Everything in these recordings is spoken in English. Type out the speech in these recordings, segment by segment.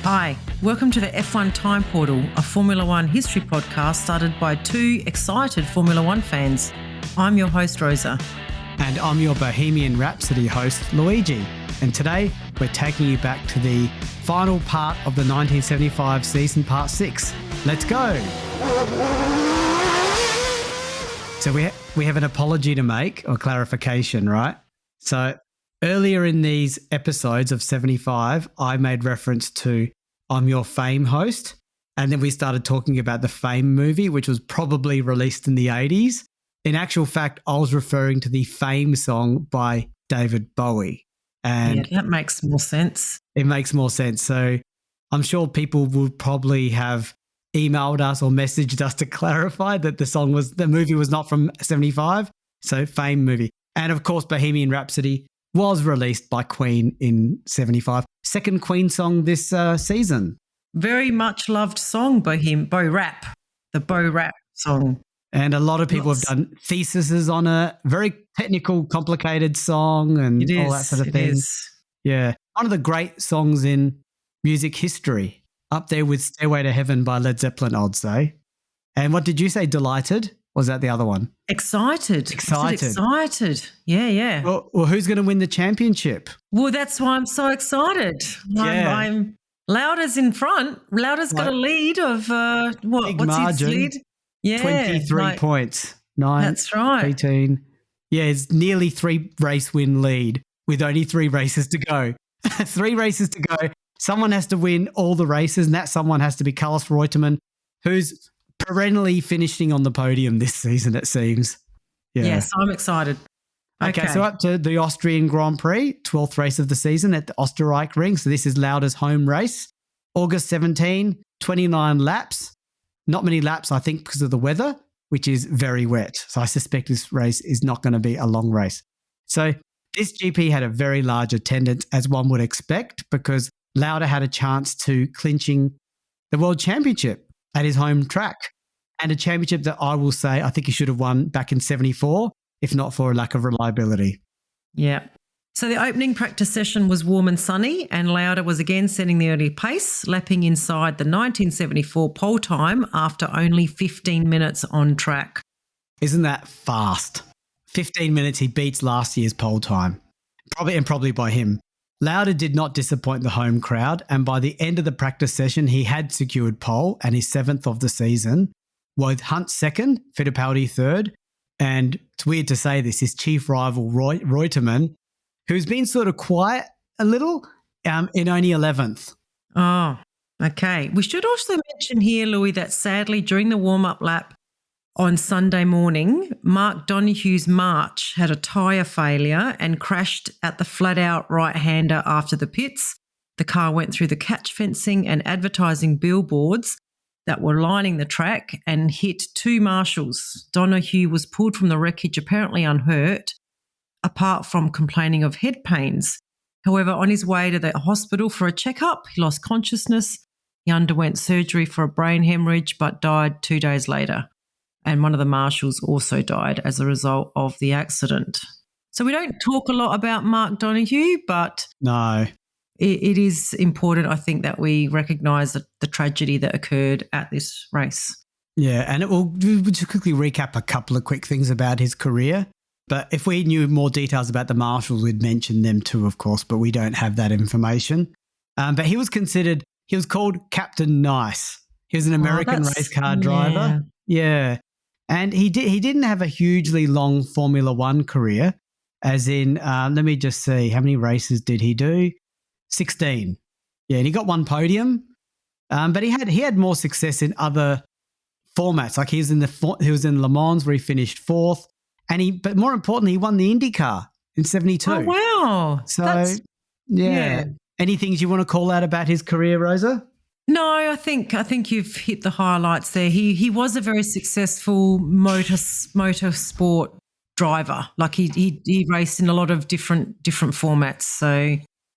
Hi, welcome to the F1 Time Portal, a Formula One history podcast started by two excited Formula One fans. I'm your host, Rosa. And I'm your Bohemian Rhapsody host, Luigi. And today, we're taking you back to the final part of the 1975 season, part 6. Let's go! So we have an apology to make, or clarification, right? So earlier in these episodes of 75, I made reference to I'm Your Fame host. And then we started talking about the Fame movie, which was probably released in the 80s. In actual fact, I was referring to the Fame song by David Bowie. And yeah, that makes more sense. It makes more sense. So I'm sure people would probably have emailed us or messaged us to clarify that the movie was not from 75. So Fame movie. And of course, Bohemian Rhapsody was released by Queen in 75. Second Queen song this season. Very much loved song by him, Bo Rap, the Bo Rap song. And a lot of people have done theses on a very technical, complicated song and all that sort of thing. Is. Yeah. One of the great songs in music history, up there with Stairway to Heaven by Led Zeppelin, I'd say. And what did you say, Delighted? Or was that the other one? Excited. Yeah. Well, who's going to win the championship? Well, that's why I'm so excited. Yeah. Lauda's in front. Lauda's got a lead of what's margin, his lead? Yeah. 23 points. 9, that's right. 18. Yeah, it's nearly 3 race win lead with only 3 races to go. 3 races to go. Someone has to win all the races, and that someone has to be Carlos Reutemann, who's perennially finishing on the podium this season, it seems. Yeah. Yes, I'm excited. Okay, so up to the Austrian Grand Prix, 12th race of the season at the Österreich Ring. So this is Lauda's home race. August 17, 29 laps. Not many laps, I think, because of the weather, which is very wet. So I suspect this race is not going to be a long race. So this GP had a very large attendance, as one would expect, because Lauda had a chance to clinching the World Championship at his home track, and a championship that I will say I think he should have won back in 74, if not for a lack of reliability. Yeah. So the opening practice session was warm and sunny, and Lauda was again setting the early pace, lapping inside the 1974 pole time after only 15 minutes on track. Isn't that fast? 15 minutes, he beats last year's pole time. Probably by him. Lauda did not disappoint the home crowd, and by the end of the practice session, he had secured pole and his 7th of the season, with Hunt second, Fittipaldi third, and it's weird to say this, his chief rival, Reutemann, who's been sort of quiet a little, in only 11th. Oh, okay. We should also mention here, Louis, that sadly during the warm-up lap on Sunday morning, Mark Donoghue's March had a tyre failure and crashed at the flat-out right-hander after the pits. The car went through the catch fencing and advertising billboards that were lining the track and hit 2 marshals. Donoghue was pulled from the wreckage apparently unhurt, apart from complaining of head pains. However, on his way to the hospital for a checkup, he lost consciousness. He underwent surgery for a brain hemorrhage but died 2 days later. And one of the marshals also died as a result of the accident. So we don't talk a lot about Mark Donoghue, but no, it is important, I think, that we recognise the tragedy that occurred at this race. Yeah, and we'll just quickly recap a couple of quick things about his career. But if we knew more details about the marshals, we'd mention them too, of course, but we don't have that information. But he was called Captain Nice. He was an American race car driver. Yeah. And he didn't have a hugely long Formula One career, as in, let me just see, how many races did he do? 16. Yeah, and he got 1 podium. But he had more success in other formats. Like he was in Le Mans where he finished 4th. But more importantly, he won the IndyCar in 72. Oh, wow. So, yeah. Any things you want to call out about his career, Rosa? No, I think you've hit the highlights there. He was a very successful motorsport driver. Like he raced in a lot of different formats. So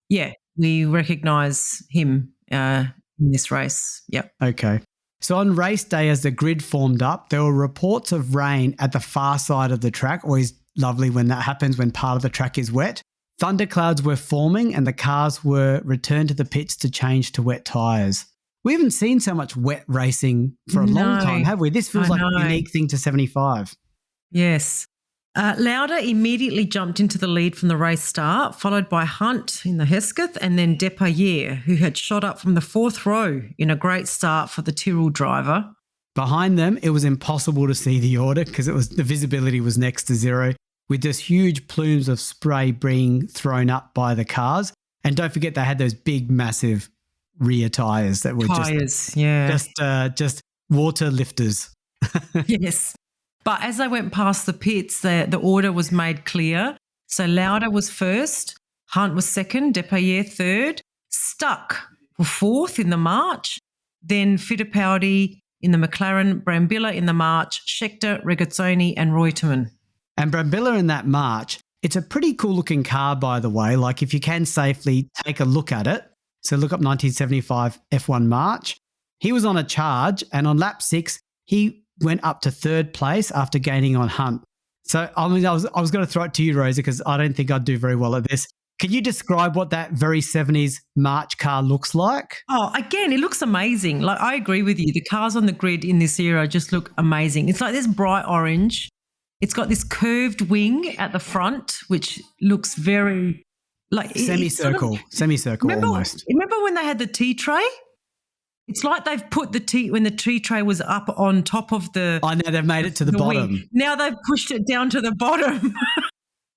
yeah, we recognise him in this race. Yep. Okay. So on race day, as the grid formed up, there were reports of rain at the far side of the track. Always lovely when that happens, when part of the track is wet. Thunderclouds were forming and the cars were returned to the pits to change to wet tyres. We haven't seen so much wet racing for a long time, have we? This feels like a unique thing to 75. Yes. Lauda immediately jumped into the lead from the race start, followed by Hunt in the Hesketh and then Depailler, who had shot up from the fourth row in a great start for the Tyrrell driver. Behind them, it was impossible to see the order because the visibility was next to zero, with just huge plumes of spray being thrown up by the cars. And don't forget, they had those big, massive rear tyres that were just water lifters. Yes. But as they went past the pits, the order was made clear. So Lauda was first, Hunt was second, Depailler third, Stuck were fourth in the March, then Fittipaldi in the McLaren, Brambilla in the March, Scheckter, Regazzoni and Reutemann. And Brambilla in that March, it's a pretty cool looking car, by the way. Like if you can safely take a look at it. So look up 1975 F1 March. He was on a charge and on lap 6, he went up to third place after gaining on Hunt. So I was going to throw it to you, Rosa, because I don't think I'd do very well at this. Can you describe what that very 70s March car looks like? Oh, again, it looks amazing. Like I agree with you. The cars on the grid in this era just look amazing. It's like this bright orange. It's got this curved wing at the front, which looks very like semicircle almost. Remember when they had the tea tray? It's like they've put when the tea tray was up on top of the. I know they've made it to the bottom. Wing. Now they've pushed it down to the bottom.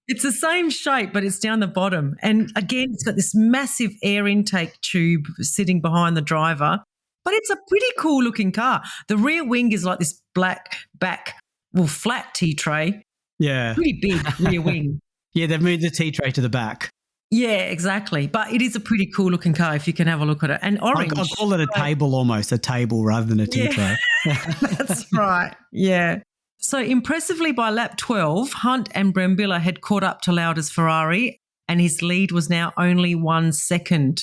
It's the same shape, but it's down the bottom. And again, it's got this massive air intake tube sitting behind the driver. But it's a pretty cool looking car. The rear wing is like this black flat tea tray. Yeah. Pretty big rear wing. Yeah, they've moved the tea tray to the back. Yeah, exactly. But it is a pretty cool looking car if you can have a look at it. And orange. I'll call it a table almost, a table rather than a tea tray. That's right. Yeah. So impressively by lap 12, Hunt and Brambilla had caught up to Lauda's Ferrari and his lead was now only 1 second.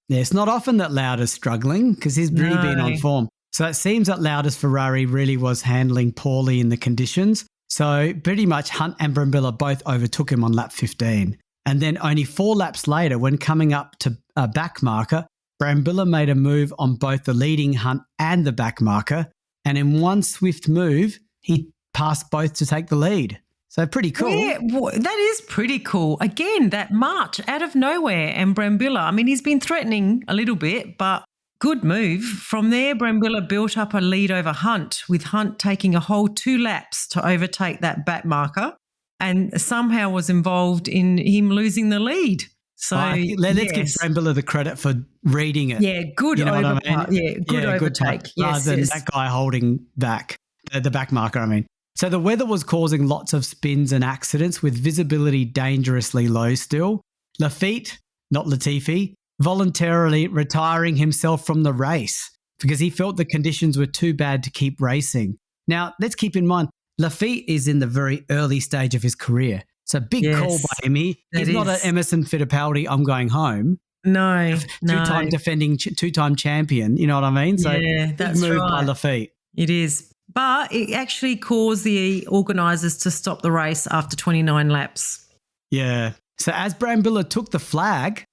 Yeah, it's not often that Lauda's struggling because he's really been on form. So it seems that Lauda's Ferrari really was handling poorly in the conditions. So pretty much Hunt and Brambilla both overtook him on lap 15. And then only 4 laps later, when coming up to a back marker, Brambilla made a move on both the leading Hunt and the back marker. And in one swift move, he passed both to take the lead. So pretty cool. Yeah, that is pretty cool. Again, that March out of nowhere and Brambilla, I mean, he's been threatening a little bit, but good move. From there, Brambilla built up a lead over Hunt, with Hunt taking a whole 2 laps to overtake that back marker and somehow was involved in him losing the lead. So let's give Brambilla the credit for reading it. Yeah, good overtake. I mean? Yeah, good overtake. Rather than that guy holding back, the back marker, I mean. So the weather was causing lots of spins and accidents with visibility dangerously low still. Lafitte, not Latifi, voluntarily retiring himself from the race because he felt the conditions were too bad to keep racing. Now, let's keep in mind, Lafitte is in the very early stage of his career. So big call by him. He's not an Emerson Fittipaldi, I'm going home. No. Two-time defending, two-time champion, you know what I mean? So that's big move right. by Lafitte. It is. But it actually caused the organisers to stop the race after 29 laps. Yeah. So as Brambilla took the flag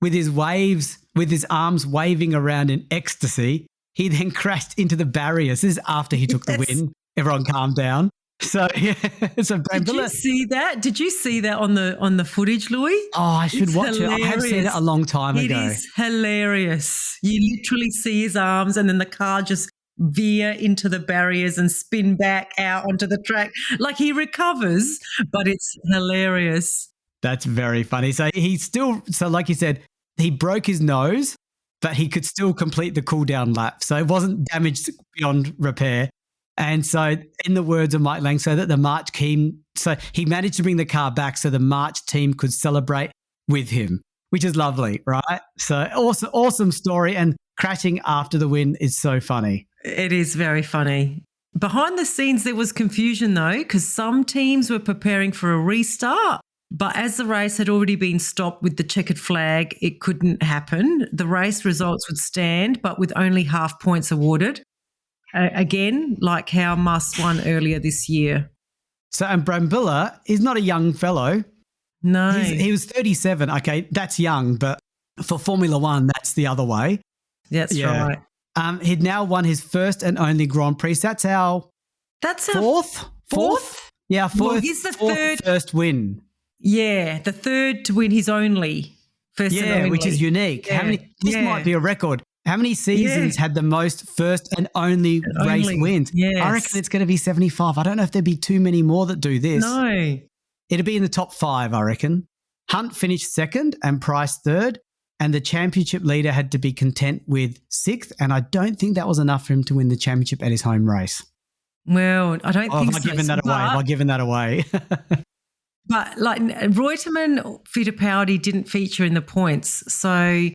with his arms waving around in ecstasy, he then crashed into the barriers. This is after he took the win. Everyone calmed down. So Brambilla. Did you see that? Did you see that on the footage, Louis? Oh, I should watch it. I have seen it a long time ago. It is hilarious. You literally see his arms and then the car just veer into the barriers and spin back out onto the track. Like he recovers, but it's hilarious. That's very funny. So like you said, he broke his nose, but he could still complete the cool down lap. So it wasn't damaged beyond repair. And so in the words of Mike Lang, so that the March team, so he managed to bring the car back so the March team could celebrate with him, which is lovely, right? So awesome story. And crashing after the win is so funny. It is very funny. Behind the scenes, there was confusion though, because some teams were preparing for a restart. But as the race had already been stopped with the checkered flag, it couldn't happen. The race results would stand, but with only half points awarded. again, like how Muss won earlier this year. So, and Brambilla is not a young fellow. No. He was 37. Okay, that's young, but for Formula One, that's the other way. That's right. He'd now won his first and only Grand Prix. That's our fourth? Yeah, Well, he's the third. First win. Yeah, the third to win his only. First and only. Which is unique. Yeah. This might be a record. How many seasons had the most first and only race wins? Yes. I reckon it's going to be 75. I don't know if there'd be too many more that do this. No. It'd be in the top 5, I reckon. Hunt finished second and Price third, and the championship leader had to be content with 6th, and I don't think that was enough for him to win the championship at his home race. Well, I don't think so. Have I given that away? But like Reutemann, Fittipaldi didn't feature in the points. So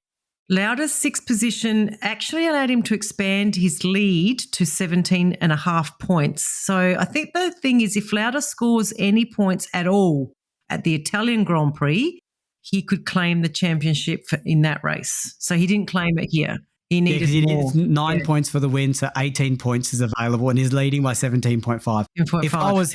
Lauda's 6th position actually allowed him to expand his lead to 17.5 points. So I think the thing is, if Lauda scores any points at all at the Italian Grand Prix, he could claim the championship in that race. So he didn't claim it here. He needed more. 9 points for the win, so 18 points is available, and he's leading by 17.5. If I was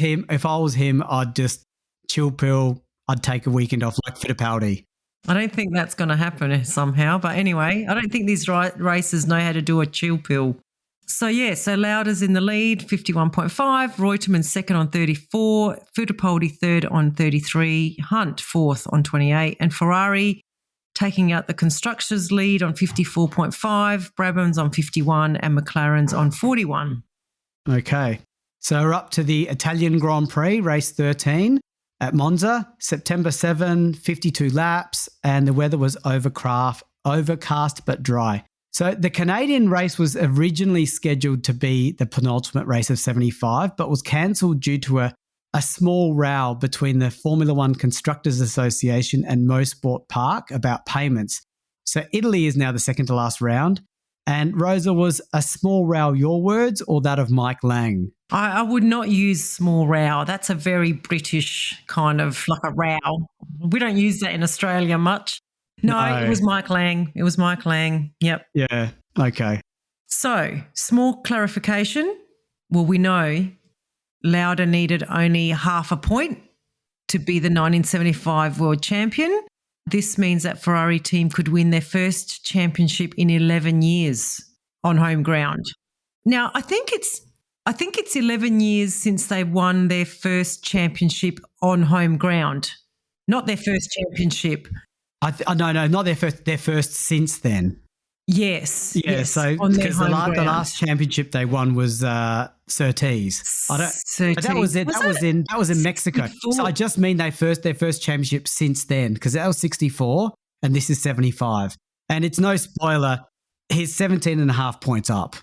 him, I'd just chill pill. I'd take a weekend off like Fittipaldi. I don't think that's going to happen somehow. But anyway, I don't think these racers know how to do a chill pill. So Lauda's in the lead, 51.5. Reutemann second on 34. Fittipaldi third on 33. Hunt fourth on 28. And Ferrari taking out the constructors' lead on 54.5. Brabham's on 51 and McLaren's on 41. Okay. So we're up to the Italian Grand Prix, race 13. At Monza, September 7, 52 laps, and the weather was overcast but dry. So the Canadian race was originally scheduled to be the penultimate race of 75, but was cancelled due to a small row between the Formula One Constructors Association and Mosport Park about payments. So Italy is now the second to last round. And Rosa, was a small row your words or that of Mike Lang? I would not use small row. That's a very British kind of like a row. We don't use that in Australia much. No, it was Mike Lang. Yep. Yeah. Okay. So, small clarification. Well, we know Lauda needed only half a point to be the 1975 world champion. This means that Ferrari team could win their first championship in 11 years on home ground. Now, I think it's 11 years since they won their first championship on home ground, not their first championship. No, not their first. Their first since then. Yes. Yeah. Yes, so because the last championship they won was Surtees. Surtees. But that was it. That was in Mexico. 64? So I just mean their first championship since then, because that was 64 and this is 75. And it's no spoiler. He's 17.5 points up.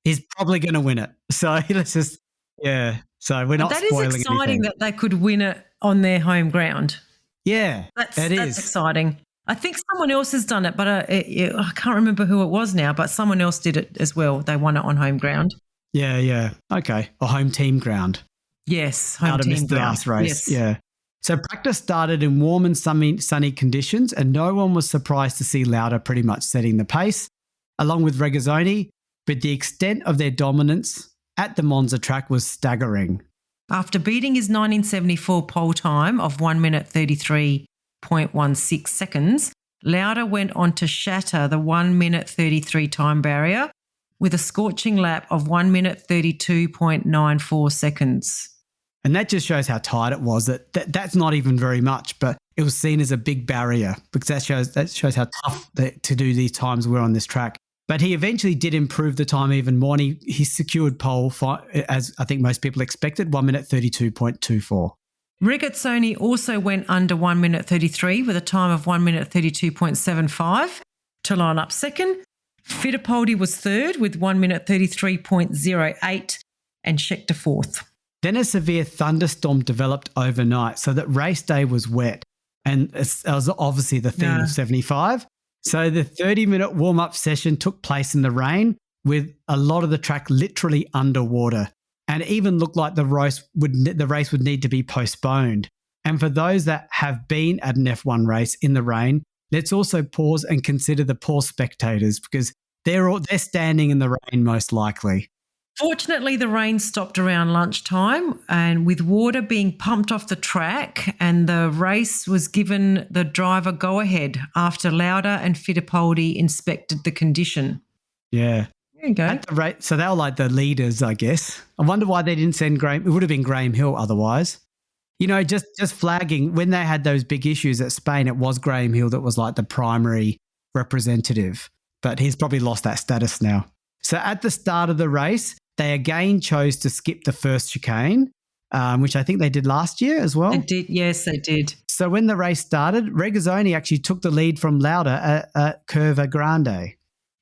He's probably going to win it. So let's just So we're not spoiling anything. That is exciting that they could win it on their home ground. Yeah, that's exciting. I think someone else has done it, but I can't remember who it was now, but someone else did it as well. They won it on home ground. Yeah. Okay. Or home team ground. Yes, home team ground. The last race. Yes. Yeah. So practice started in warm and sunny conditions, and no one was surprised to see Lauda pretty much setting the pace, along with Regazzoni, but the extent of their dominance at the Monza track was staggering. After beating his 1974 pole time of 1 minute 33.16 seconds, Lauda went on to shatter the 1 minute 33 time barrier with a scorching lap of 1 minute 32.94 seconds. And that just shows how tight it was. That's not even very much, but it was seen as a big barrier because that shows how tough to do these times were on this track. But he eventually did improve the time even more, and he secured pole, as I think most people expected, 1 minute 32.24. Regazzoni also went under 1 minute 33 with a time of 1 minute 32.75 to line up second. Fittipaldi was third with 1 minute 33.08 and Scheckter fourth. Then a severe thunderstorm developed overnight, so that race day was wet, and it was obviously the theme of 75. So the 30-minute warm-up session took place in the rain with a lot of the track literally underwater, and it even looked like the race would need to be postponed. And for those that have been at an F1 race in the rain, let's also pause and consider the poor spectators because they're standing in the rain most likely. Fortunately, the rain stopped around lunchtime, and with water being pumped off the track, and the race was given the driver go-ahead after Lauda and Fittipaldi inspected the condition. Yeah. There you go. At the rate, so they were like the leaders, I guess. I wonder why they didn't send Graham. It would have been Graham Hill otherwise. You know, just flagging, when they had those big issues at Spain, it was Graham Hill that was like the primary representative, but he's probably lost that status now. So at the start of the race, they again chose to skip the first chicane, which I think they did last year as well. They did, yes, they did. So when the race started, Regazzoni actually took the lead from Lauda at Curva Grande.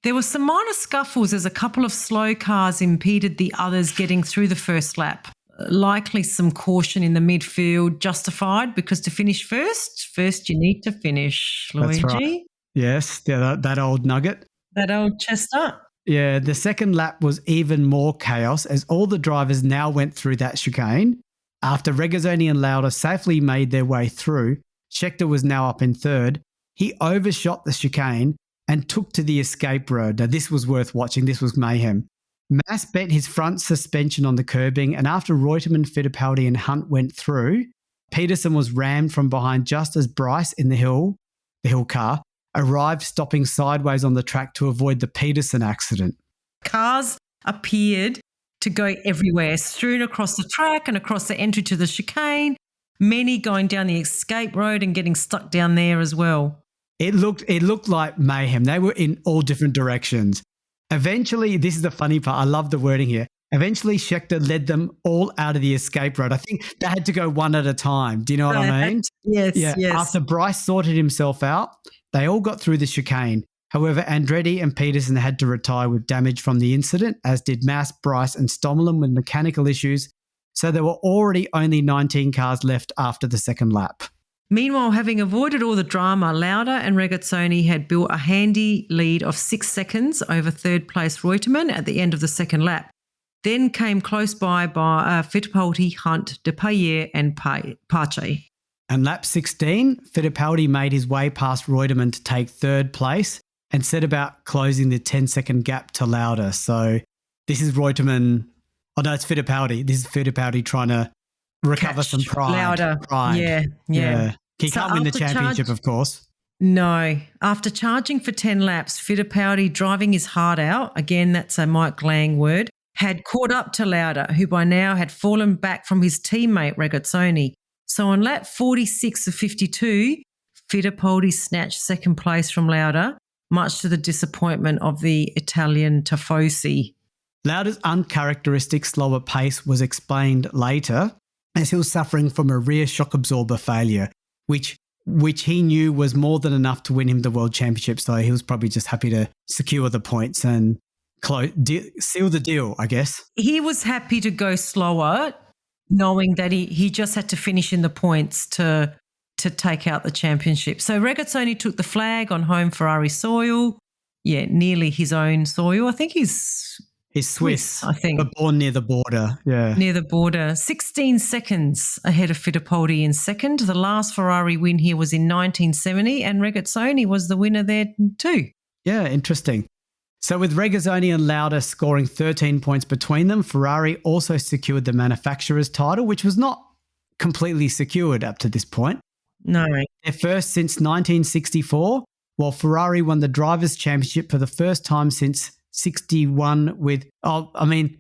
There were some minor scuffles as a couple of slow cars impeded the others getting through the first lap. Likely some caution in the midfield justified, because to finish first you need to finish, Luigi. That's right. Yes, yeah, that old nugget. That old chestnut. Yeah, the second lap was even more chaos as all the drivers now went through that chicane. After Regazzoni and Lauda safely made their way through, Scheckter was now up in third. He overshot the chicane and took to the escape road. Now, this was worth watching. This was mayhem. Mass bent his front suspension on the curbing, and after Reutemann, Fittipaldi and Hunt went through, Peterson was rammed from behind just as Bryce in the hill car, arrived stopping sideways on the track to avoid the Peterson accident. Cars appeared to go everywhere, strewn across the track and across the entry to the chicane, many going down the escape road and getting stuck down there as well. It looked like mayhem. They were in all different directions. Eventually, this is the funny part. I love the wording here. Eventually, Scheckter led them all out of the escape road. I think they had to go one at a time. Do you know what I mean? Yes, yeah. yes. After Bryce sorted himself out, they all got through the chicane. However, Andretti and Peterson had to retire with damage from the incident, as did Mass, Bryce and Stommelen with mechanical issues. So there were already only 19 cars left after the second lap. Meanwhile, having avoided all the drama, Lauda and Regazzoni had built a handy lead of 6 seconds over third place Reutemann at the end of the second lap. Then came close by Fittipaldi, Hunt, Depailler and Pache. And lap 16, Fittipaldi made his way past Reutemann to take third place and set about closing the 10-second gap to Lauda. So this is Reutemann. Oh, no, it's Fittipaldi. This is Fittipaldi trying to recover some pride. Lauda. Pride. Yeah. He can't win the championship, of course. No. After charging for 10 laps, Fittipaldi, driving his heart out, again, that's a Mike Lang word, had caught up to Lauda, who by now had fallen back from his teammate Regazzoni. So on lap 46 of 52, Fittipaldi snatched second place from Lauda, much to the disappointment of the Italian Tifosi. Lauda's uncharacteristic slower pace was explained later as he was suffering from a rear shock absorber failure, which he knew was more than enough to win him the world championship. So he was probably just happy to secure the points and seal the deal, I guess. He was happy to go slower, knowing that he just had to finish in the points to take out the championship. So Regazzoni took the flag on home Ferrari soil. Yeah, nearly his own soil. I think he's Swiss, I think. But born near the border, yeah. Near the border. 16 seconds ahead of Fittipaldi in second. The last Ferrari win here was in 1970, and Regazzoni was the winner there too. Yeah, interesting. So with Regazzoni and Lauda scoring 13 points between them, Ferrari also secured the manufacturer's title, which was not completely secured up to this point. No. Their first since 1964, while Ferrari won the Drivers' Championship for the first time since 61 with, Wolfgang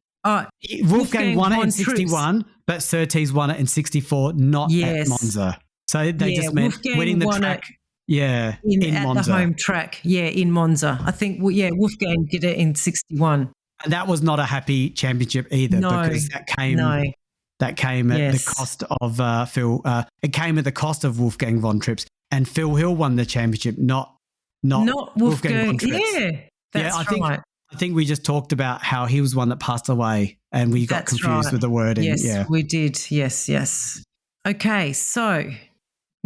won it in 61, but Surtees won it in 64, not at Monza. So they just meant Wolfgang winning the track. Yeah, in at Monza. the home track. Yeah, in Monza. I think, Wolfgang did it in 61. And that was not a happy championship either, because that came at the cost of Phil. It came at the cost of Wolfgang von Trips, and Phil Hill won the championship, not Wolfgang von Trips. Yeah, that's right. I think we just talked about how he was one that passed away, and we got confused with the wording. Yes, we did. Yes. Okay, so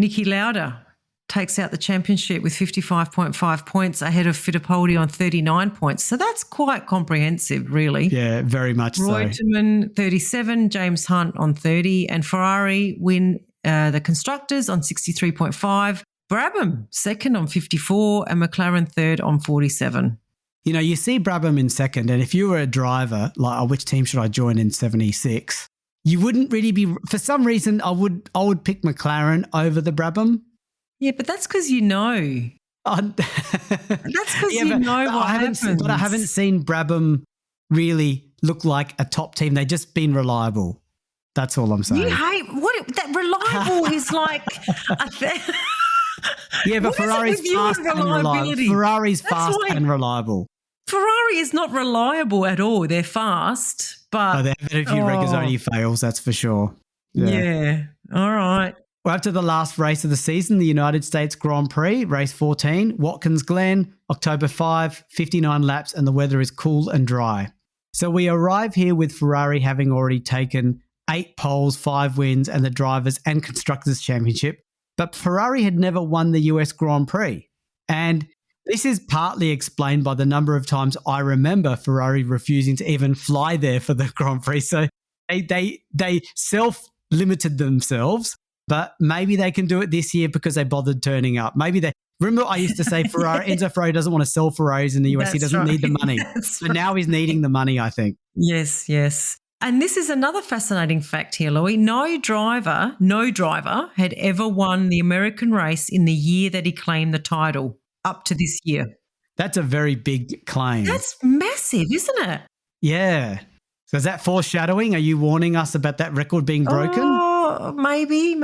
Niki Lauda takes out the championship with 55.5 points ahead of Fittipaldi on 39 points. So that's quite comprehensive, really. Yeah, very much so. Reutemann 37, James Hunt on 30, and Ferrari win the Constructors on 63.5. Brabham second on 54, and McLaren third on 47. You see Brabham in second, and if you were a driver, like, oh, which team should I join in 76? You wouldn't really be, for some reason, I would pick McLaren over the Brabham. Yeah, but that's because you know. That's because you know what happens. But I haven't seen Brabham really look like a top team. They've just been reliable. That's all I'm saying. You hate that reliable is like. Yeah, but Ferrari's fast and reliable. Ferrari's fast and reliable. Ferrari is not reliable at all. They're fast, but they've had a few Regazzoni fails, that's for sure. Yeah. All right. We're up to the last race of the season, the United States Grand Prix, race 14, Watkins Glen, October 5, 59 laps, and the weather is cool and dry. So we arrive here with Ferrari having already taken 8 poles, 5 wins, and the Drivers' and Constructors' Championship. But Ferrari had never won the US Grand Prix. And this is partly explained by the number of times I remember Ferrari refusing to even fly there for the Grand Prix. So they self-limited themselves, but maybe they can do it this year because they bothered turning up. Remember I used to say Enzo Ferrari doesn't want to sell Ferraris in the US. He doesn't need the money. So now he's needing the money, I think. Yes. And this is another fascinating fact here, Louis. No driver had ever won the American race in the year that he claimed the title up to this year. That's a very big claim. That's massive, isn't it? Yeah. So is that foreshadowing? Are you warning us about that record being broken? Oh, maybe.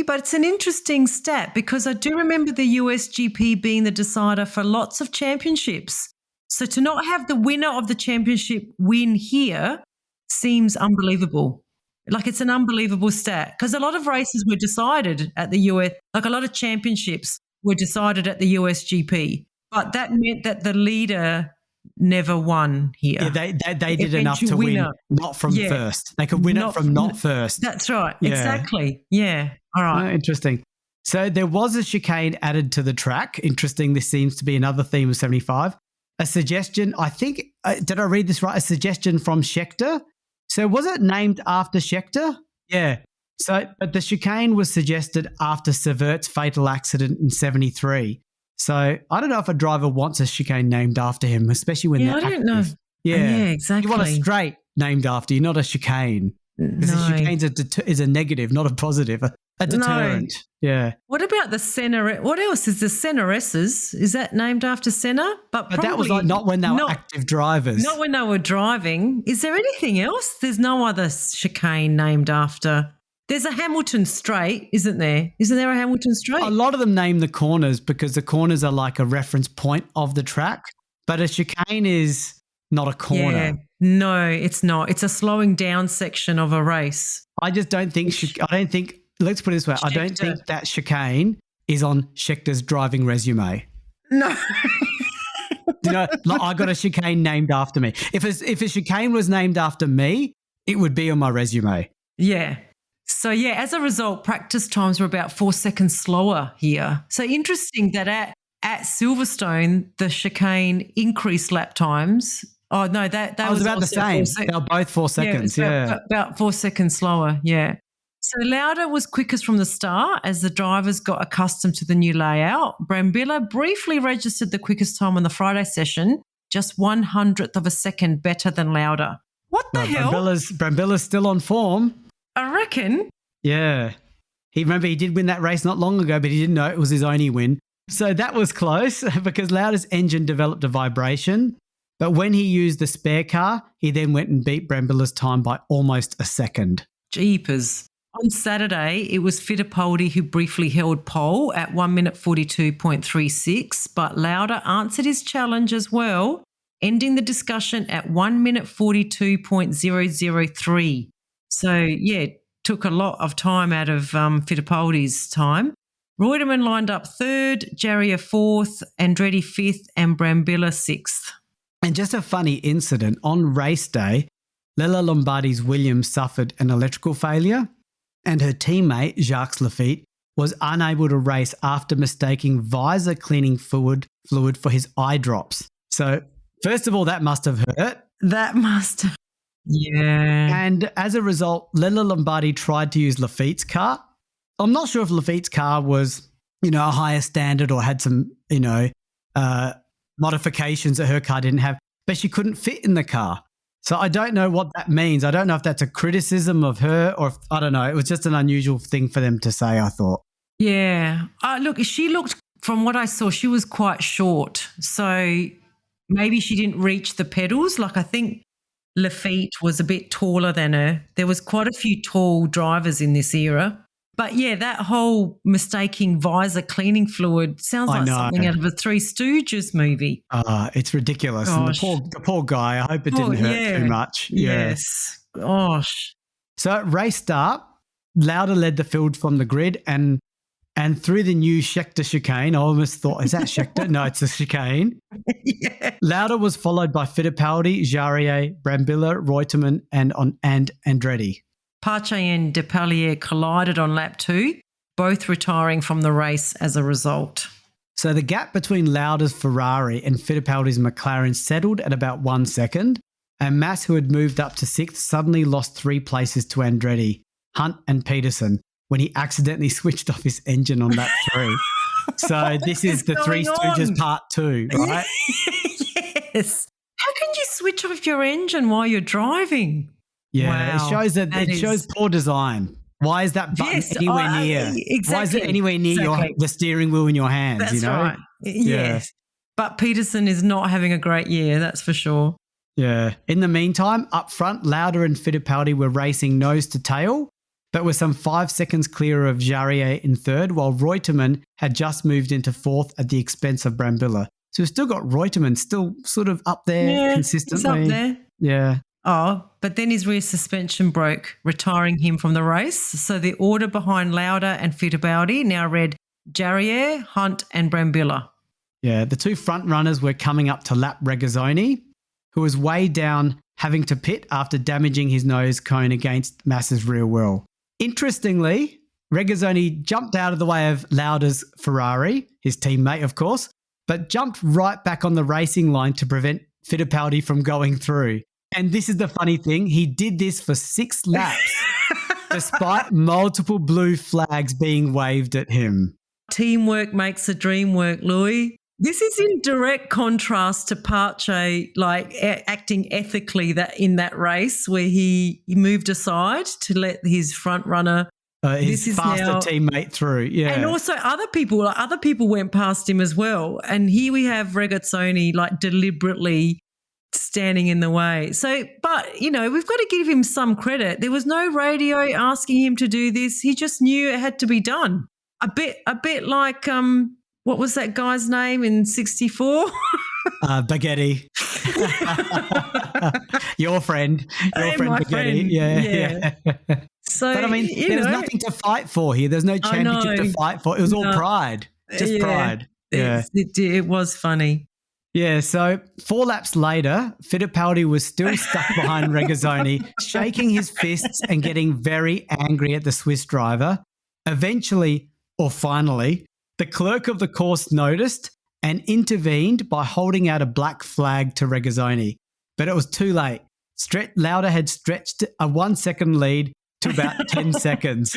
But it's an interesting stat because I do remember the USGP being the decider for lots of championships. So to not have the winner of the championship win here seems unbelievable. Like it's an unbelievable stat because a lot of races were decided at the US, like a lot of championships were decided at the USGP, but that meant that the leader never won here. Yeah, they did enough to win, not from first. They could win it from not first. That's right. Yeah. Exactly. Yeah. All right. Oh, interesting. So there was a chicane added to the track. Interesting. This seems to be another theme of 75. A suggestion, I think, did I read this right? A suggestion from Scheckter. So was it named after Scheckter? Yeah. But the chicane was suggested after Severt's fatal accident in 73. So I don't know if a driver wants a chicane named after him, especially when they're active. I don't know. Yeah, exactly. You want a straight named after you, not a chicane. Because a chicane is a negative, not a positive, a deterrent. No. Yeah. What about the Senna? What else is the Senna S's? Is that named after Senna? But that was like not when they were active drivers. Not when they were driving. Is there anything else? There's no other chicane named after. There's a Hamilton Straight, isn't there? Isn't there a Hamilton Straight? A lot of them name the corners because the corners are like a reference point of the track. But a chicane is not a corner. Yeah. No, it's not. It's a slowing down section of a race. I just don't think let's put it this way. I don't think that chicane is on Schecter's driving resume. No. I got a chicane named after me. If a chicane was named after me, it would be on my resume. Yeah. So, as a result, practice times were about 4 seconds slower here. So interesting that at Silverstone, the chicane increased lap times. Oh, no, that was about the same. They were both 4 seconds, about 4 seconds slower, yeah. So Lauda was quickest from the start as the drivers got accustomed to the new layout. Brambilla briefly registered the quickest time on the Friday session, just 1/100th of a second better than Lauda. What the hell? Brambilla's still on form. I reckon. Yeah. He did win that race not long ago, but he didn't know it was his only win. So that was close because Lauda's engine developed a vibration. But when he used the spare car, he then went and beat Brambilla's time by almost a second. Jeepers. On Saturday, it was Fittipaldi who briefly held pole at 1 minute 42.36, but Lauda answered his challenge as well, ending the discussion at 1 minute 42.003. So, took a lot of time out of Fittipaldi's time. Reutemann lined up third, Jarrier fourth, Andretti fifth, and Brambilla sixth. And just a funny incident, on race day, Lella Lombardi's Williams suffered an electrical failure and her teammate, Jacques Lafitte, was unable to race after mistaking visor cleaning fluid for his eye drops. So, first of all, that must have hurt. Yeah. And as a result, Lella Lombardi tried to use Lafitte's car. I'm not sure if Lafitte's car was, a higher standard or had some, modifications that her car didn't have, but she couldn't fit in the car. So I don't know what that means. I don't know if that's a criticism of her or if, I don't know. It was just an unusual thing for them to say, I thought. Yeah. Look, she looked, from what I saw, she was quite short. So maybe she didn't reach the pedals. Like I think Lafitte was a bit taller than her. There was quite a few tall drivers in this era. But yeah, that whole mistaking visor cleaning fluid sounds like something out of a Three Stooges movie. It's ridiculous. Gosh. And the poor guy, I hope it didn't hurt too much. Yeah. Yes. Gosh. So at race start, Lauda led the field from the grid and through the new Schechter chicane. I almost thought, is that Schechter? No, it's a chicane. Yeah. Lauda was followed by Fittipaldi, Jarier, Brambilla, Reutemann and Andretti. Pache and Depailler collided on lap 2, both retiring from the race as a result. So the gap between Lauda's Ferrari and Fittipaldi's McLaren settled at about 1 second, and Mass, who had moved up to 6th, suddenly lost 3 places to Andretti, Hunt and Peterson when he accidentally switched off his engine on lap 3. So this is the Three Stooges part 2, right? Yes. How can you switch off your engine while you're driving? Yeah, Wow. It shows poor design. Why is that button anywhere near? Exactly. Why is it anywhere near the steering wheel in your hands? That's right. Yeah. Yes. But Peterson is not having a great year, that's for sure. Yeah. In the meantime, up front, Lauda and Fittipaldi were racing nose to tail, but were some 5 seconds clear of Jarier in 3rd, while Reutemann had just moved into 4th at the expense of Brambilla. So we've still got Reutemann still sort of up there consistently. He's up there. Yeah. Oh, but then his rear suspension broke, retiring him from the race. So the order behind Lauda and Fittipaldi now read Jarier, Hunt and Brambilla. Yeah, the 2 front runners were coming up to lap Regazzoni, who was way down, having to pit after damaging his nose cone against Mass's rear wheel. Interestingly, Regazzoni jumped out of the way of Lauda's Ferrari, his teammate of course, but jumped right back on the racing line to prevent Fittipaldi from going through. And this is the funny thing, he did this for 6 laps, despite multiple blue flags being waved at him. Teamwork makes the dream work, Louis. This is in direct contrast to Pache, acting ethically in that race where he moved aside to let his front runner, his faster teammate through. Yeah, and also other people went past him as well. And here we have Regazzoni deliberately standing in the way. So, but we've got to give him some credit. There was no radio asking him to do this. He just knew it had to be done. A bit like what was that guy's name in '64? Baghetti. Your friend Baghetti. Friend. Yeah. So, but I mean, there was nothing to fight for here. There's no championship to fight for. It was all pride, just pride. Yeah, it was funny. Yeah, so 4 laps later, Fittipaldi was still stuck behind Regazzoni, shaking his fists and getting very angry at the Swiss driver. Eventually, or finally, the clerk of the course noticed and intervened by holding out a black flag to Regazzoni. But it was too late. Lauda had stretched a 1 second lead to about 10 seconds.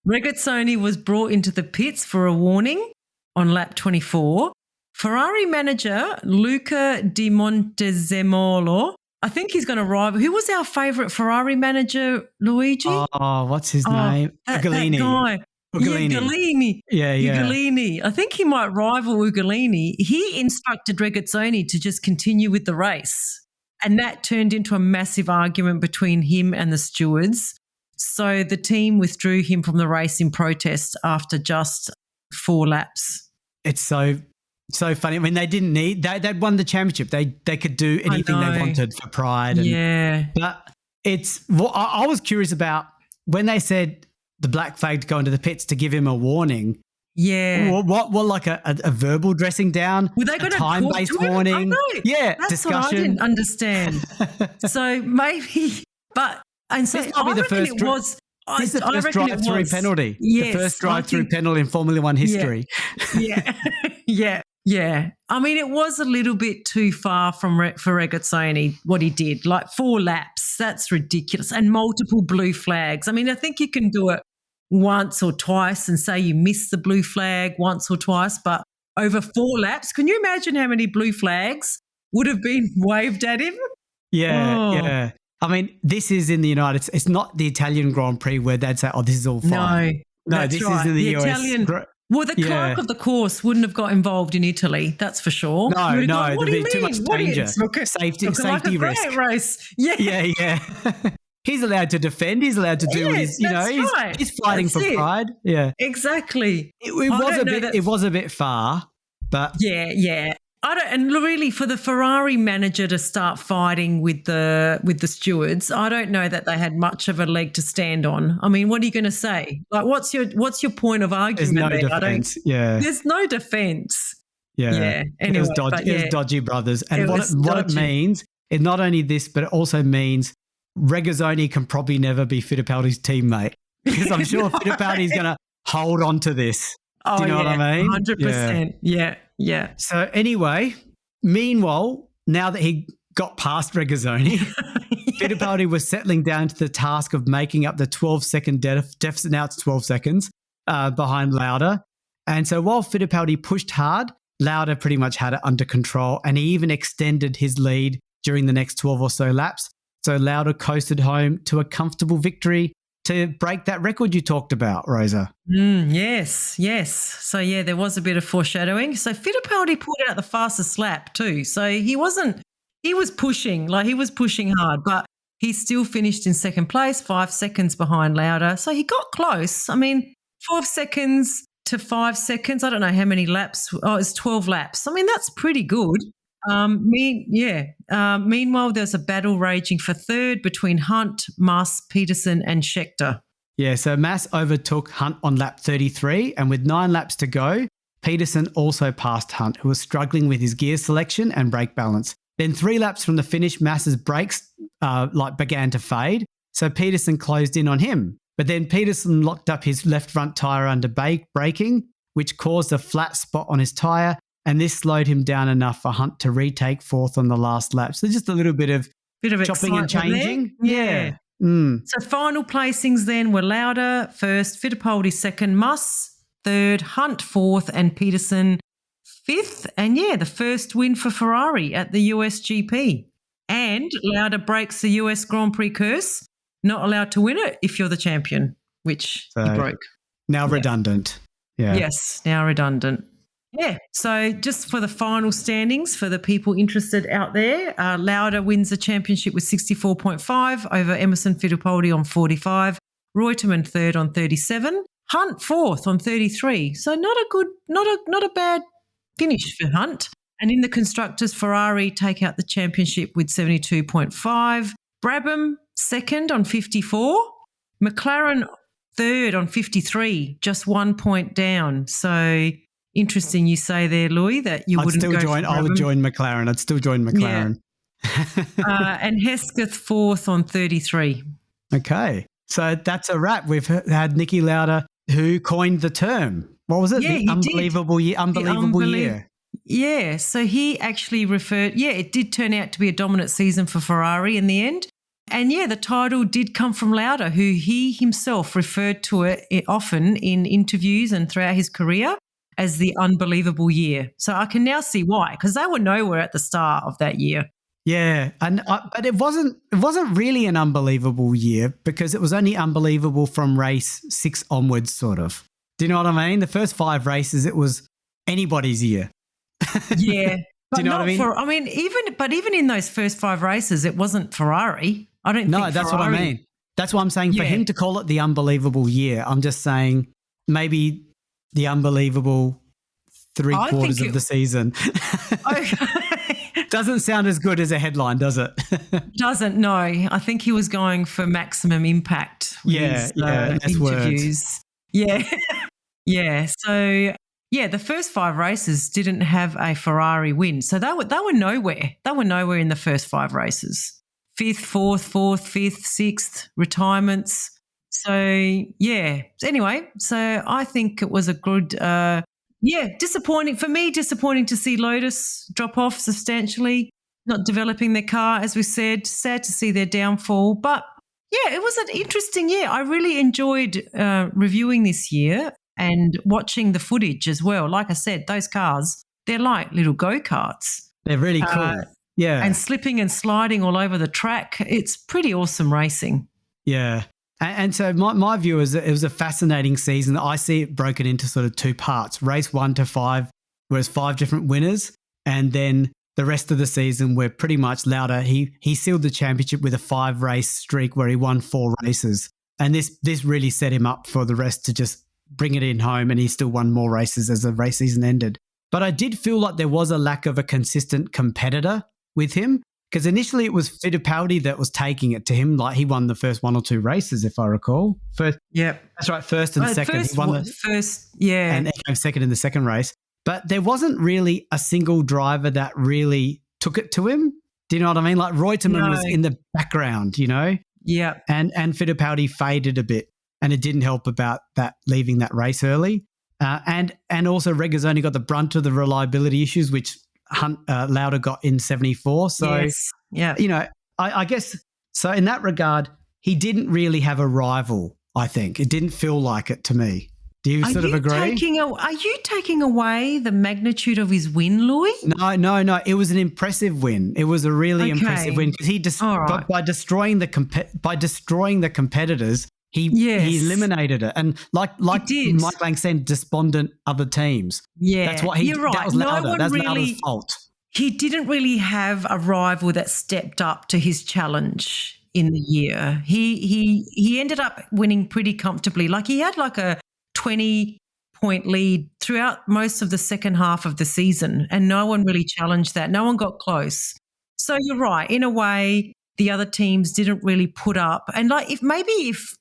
Regazzoni was brought into the pits for a warning on lap 24. Ferrari manager Luca Di Montezemolo, I think he's going to rival. Who was our favourite Ferrari manager, Luigi? Oh, what's his name? Ugolini. That guy. Ugolini. Yeah. Ugolini. I think he might rival Ugolini. He instructed Regazzoni to just continue with the race. And that turned into a massive argument between him and the stewards. So the team withdrew him from the race in protest after just 4 laps. It's so funny. I mean, they'd won the championship. They could do anything they wanted for pride. But I was curious about when they said the black flag to go into the pits to give him a warning. Yeah. What like a verbal dressing down? Were they going to time-based warning? I know. Yeah, that's discussion. What I didn't understand. So maybe, and so this might be the first. This is the first drive-through penalty. Yes, the first drive-through penalty in Formula One history. Yeah. I mean, it was a little bit too far for Regazzoni, what he did. 4 laps, that's ridiculous. And multiple blue flags. I mean, I think you can do it once or twice and say you missed the blue flag once or twice, but over 4 laps. Can you imagine how many blue flags would have been waved at him? Yeah, Oh. yeah. I mean, this is in the United States. It's not the Italian Grand Prix where they'd say, oh, this is all fine. No, that's this right. is in the US. Italian. Well, the clerk of the course wouldn't have got involved in Italy, that's for sure. No, What do you there'd be too mean? much danger. Safety like risk. Race. Yeah. Yeah. He's allowed to defend. He's allowed to do what he's, he's fighting for pride. Yeah. Exactly. It was a bit far, but yeah. And really, for the Ferrari manager to start fighting with the stewards, I don't know that they had much of a leg to stand on. I mean, what are you going to say? Like, what's your point of argument? There's no defense. Yeah, there's no defense. Yeah. Anyway, it was dodgy, brothers. And what it means is not only this, but it also means Regazzoni can probably never be Fittipaldi's teammate, because I'm sure Fittipaldi's going to hold on to this. Do you know what I mean? 100%. Yeah. So anyway, meanwhile, now that he got past Regazzoni, Fittipaldi was settling down to the task of making up the 12-second deficit. Now it's 12 seconds behind Lauda. And so while Fittipaldi pushed hard, Lauda pretty much had it under control, and he even extended his lead during the next 12 or so laps. So Lauda coasted home to a comfortable victory to break that record you talked about, Rosa. Yes. So, there was a bit of foreshadowing. So Fittipaldi pulled out the fastest lap too. So he was pushing hard, but he still finished in second place, 5 seconds behind Lauda. So he got close. I mean, 12 seconds to 5 seconds. I don't know how many laps. Oh, it's 12 laps. I mean, that's pretty good. Meanwhile, there's a battle raging for third between Hunt, Mas, Peterson and Scheckter. Yeah, so Mas overtook Hunt on lap 33, and with 9 laps to go, Peterson also passed Hunt, who was struggling with his gear selection and brake balance. Then 3 laps from the finish, Mas's brakes began to fade, so Peterson closed in on him. But then Peterson locked up his left front tyre under braking, which caused a flat spot on his tyre, and this slowed him down enough for Hunt to retake fourth on the last lap. So just a little bit of chopping and changing. Yeah. So final placings then were Lauda first, Fittipaldi second, Mas third, Hunt fourth and Peterson fifth. And the first win for Ferrari at the US GP. And Lauda breaks the US Grand Prix curse, not allowed to win it if you're the champion, which he broke. Now redundant. Yeah. Yes, now redundant. Yeah, so just for the final standings for the people interested out there, Lauda wins the championship with 64.5 over Emerson Fittipaldi on 45, Reutemann third on 37, Hunt fourth on 33. So not a bad finish for Hunt. And in the constructors, Ferrari take out the championship with 72.5, Brabham second on 54, McLaren third on 53, just 1 point down. So interesting you say there, Louis, that you wouldn't go for Brabham. I would join McLaren. I'd still join McLaren. Yeah. And Hesketh fourth on 33. Okay. So that's a wrap. We've had Niki Lauda, who coined the term. What was it? Yeah, the unbelievable year. Unbelievable year. Yeah. So he actually referred, it did turn out to be a dominant season for Ferrari in the end. And the title did come from Lauda, who he himself referred to it often in interviews and throughout his career as the unbelievable year. So I can now see why, because they were nowhere at the start of that year. Yeah, but it wasn't really an unbelievable year, because it was only unbelievable from race 6 onwards, sort of. Do you know what I mean? The first 5 races, it was anybody's year. Yeah. Do you know what I mean? Even in those first 5 races, it wasn't Ferrari. I don't think No, that's what I mean. That's what I'm saying. For him to call it the unbelievable year, I'm just saying maybe the unbelievable 3/4 of the season. Okay. Doesn't sound as good as a headline, does it? Doesn't, no. I think he was going for maximum impact with his interviews. Words. Yeah. Yeah. So, the first 5 races didn't have a Ferrari win. So they were nowhere. They were nowhere in the first 5 races. 5th, 4th, 5th, 6th, retirements. So, Anyway, so I think it was a good, disappointing to see Lotus drop off substantially, not developing their car, as we said. Sad to see their downfall. But, it was an interesting year. I really enjoyed reviewing this year. and watching the footage as well. Like I said, those cars, they're like little go-karts. They're really cool. Yeah. And slipping and sliding all over the track. It's pretty awesome racing. Yeah. And so my view is that it was a fascinating season. I see it broken into sort of two parts. Race 1 to 5 was 5 different winners. And then the rest of the season where pretty much Lauda, he sealed the championship with a 5-race streak where he won 4 races. And this really set him up for the rest to just bring it in home, and he still won more races as the race season ended. But I did feel like there was a lack of a consistent competitor with him, because initially it was Fittipaldi that was taking it to him. Like he won the first 1 or 2 races, if I recall. That's right, first and second. He won the first, yeah. And he came second in the second race. But there wasn't really a single driver that really took it to him. Do you know what I mean? Like Reutemann was in the background, you know? Yeah. And Fittipaldi faded a bit, and it didn't help about that leaving that race early. And also Regazzoni got the brunt of the reliability issues, which Lauda got in 74. So, you know, I guess, so in that regard, he didn't really have a rival, I think. It didn't feel like it to me. Do you sort of agree? Are you taking away the magnitude of his win, Louis? No. It was an impressive win. It was a really impressive win because by destroying the competitors, he eliminated it. And like Mike Lang said, despondent other teams. Yeah, that's what you're right. That was Lauda. That's Lauda's fault. He didn't really have a rival that stepped up to his challenge in the year. He ended up winning pretty comfortably. Like he had like a 20-point lead throughout most of the second half of the season, and no one really challenged that. No one got close. So you're right. In a way, the other teams didn't really put up. And like if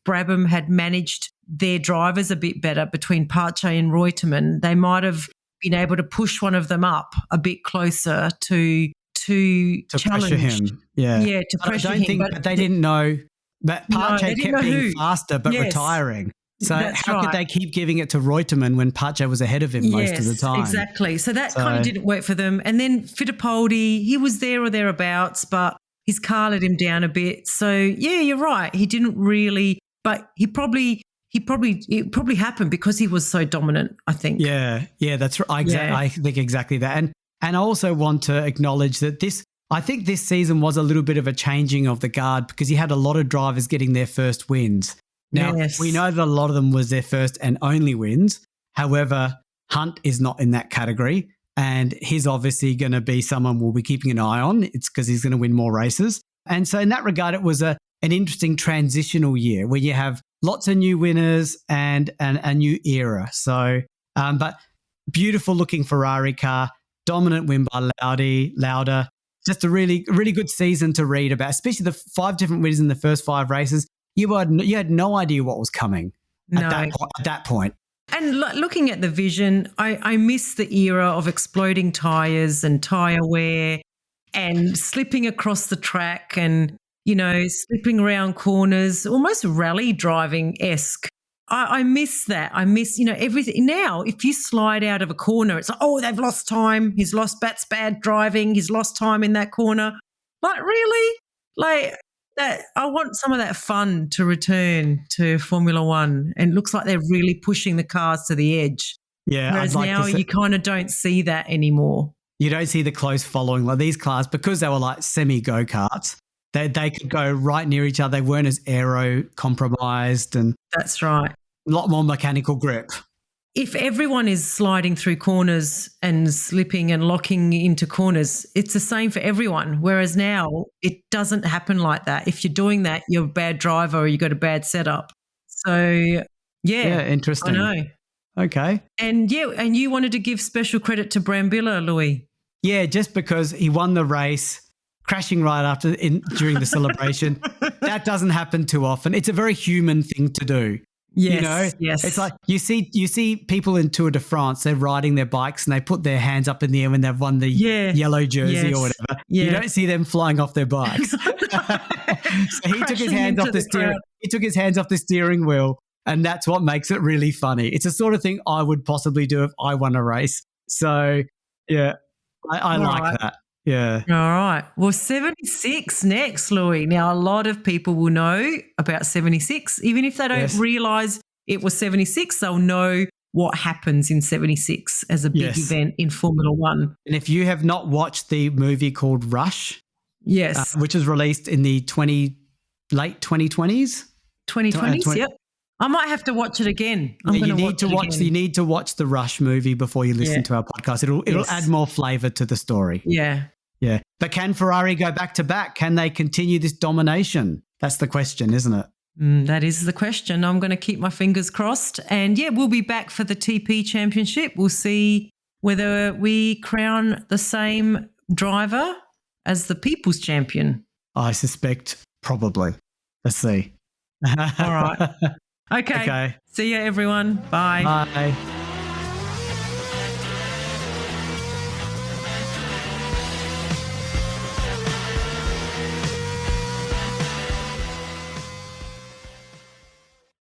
Brabham had managed their drivers a bit better between Pache and Reutemann, they might have been able to push one of them up a bit closer to challenge pressure him. Yeah, to pressure him. I don't think but they didn't know that Pache kept being faster but retiring. So how could they keep giving it to Reutemann when Pache was ahead of him most of the time? Exactly. So that kind of didn't work for them. And then Fittipaldi, he was there or thereabouts, but his car let him down a bit. So yeah, you're right. He didn't really, but it probably happened because he was so dominant, I think. Yeah, that's right. I think exactly that. And I also want to acknowledge that I think this season was a little bit of a changing of the guard because you had a lot of drivers getting their first wins. Now, we know that a lot of them was their first and only wins. However, Hunt is not in that category, and he's obviously going to be someone we'll be keeping an eye on. It's because he's going to win more races. And so in that regard, it was an interesting transitional year where you have lots of new winners and a new era. So, but beautiful looking Ferrari car, dominant win by Lauda. Just a really, really good season to read about, especially the 5 different winners in the first 5 races. You had no idea what was coming at that point. And looking at the vision, I miss the era of exploding tyres and tyre wear and slipping across the track and, you know, slipping around corners, almost rally driving-esque. I miss that. I miss, you know, everything. Now, if you slide out of a corner, it's like, oh, they've lost time. That's bad driving. He's lost time in that corner. Like, really? Like, I want some of that fun to return to Formula One, and it looks like they're really pushing the cars to the edge. Yeah, whereas now you kind of don't see that anymore. You don't see the close following. Like these cars, because they were like semi go-karts, they could go right near each other. They weren't as aero compromised, and that's right. A lot more mechanical grip. If everyone is sliding through corners and slipping and locking into corners, it's the same for everyone. Whereas now it doesn't happen like that. If you're doing that, you're a bad driver or you got a bad setup. So, yeah, interesting. I know. Okay. And you wanted to give special credit to Brambilla, Louis. Yeah, just because he won the race, crashing right after during the celebration. That doesn't happen too often. It's a very human thing to do. Yes, It's like you see people in Tour de France, they're riding their bikes and they put their hands up in the air when they've won the yellow jersey or whatever. Yeah. You don't see them flying off their bikes. So he took his hands off the steering. He took his hands off the steering wheel, and that's what makes it really funny. It's the sort of thing I would possibly do if I won a race. So yeah, I like that. Yeah. All right. Well, 76 next, Louis. Now, a lot of people will know about 76. Even if they don't realise it was 76, they'll know what happens in 76 as a big Yes. event in Formula One. And if you have not watched the movie called Rush, Yes. which was released in the late 2020s. 2020s, yep. I might have to watch it again. You need to watch the Rush movie before you listen to our podcast. It'll add more flavor to the story. Yeah. Yeah. But can Ferrari go back to back? Can they continue this domination? That's the question, isn't it? That is the question. I'm going to keep my fingers crossed. And yeah, we'll be back for the TP Championship. We'll see whether we crown the same driver as the People's Champion. I suspect probably. Let's see. All right. Okay. See you, everyone. Bye. Bye.